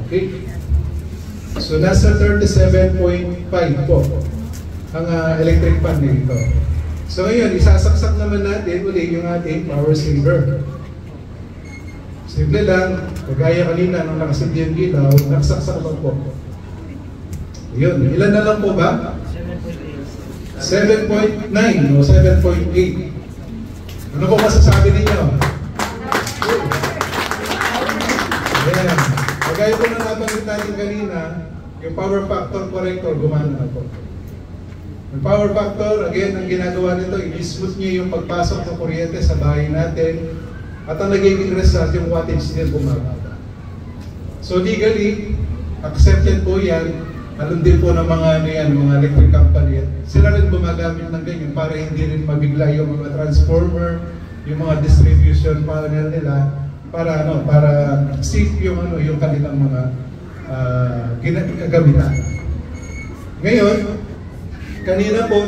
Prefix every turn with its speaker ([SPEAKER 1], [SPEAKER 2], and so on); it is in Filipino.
[SPEAKER 1] Okay. So nasa 37.5 po ang electric fan nito. So ngayon, isasaksak naman natin uli yung ating power saver. Simple lang, kagaya kanina nung nakasimple yung ilaw, nakasaksak lang po. Yun, ilan na lang po ba? 7.9 o 7.8. Ano po masasabi ninyo? Ayan. Kagaya po na nabanggit natin kanina, yung power factor corrector gumana na po. Yung power factor, again, ang ginagawa nito, i-smooth nyo yung pagpasok ng kuryente sa bahay natin at ang nagiging result, yung wattage niya bumababa. So legally, accepted po yan. Alam din po ng mga, mga electric company. Sila rin gumagamit ng ganyan para hindi rin mabigla yung mga transformer, yung mga distribution panel nila, para safe yung yung kanilang mga gagamitan. Ngayon, kanina po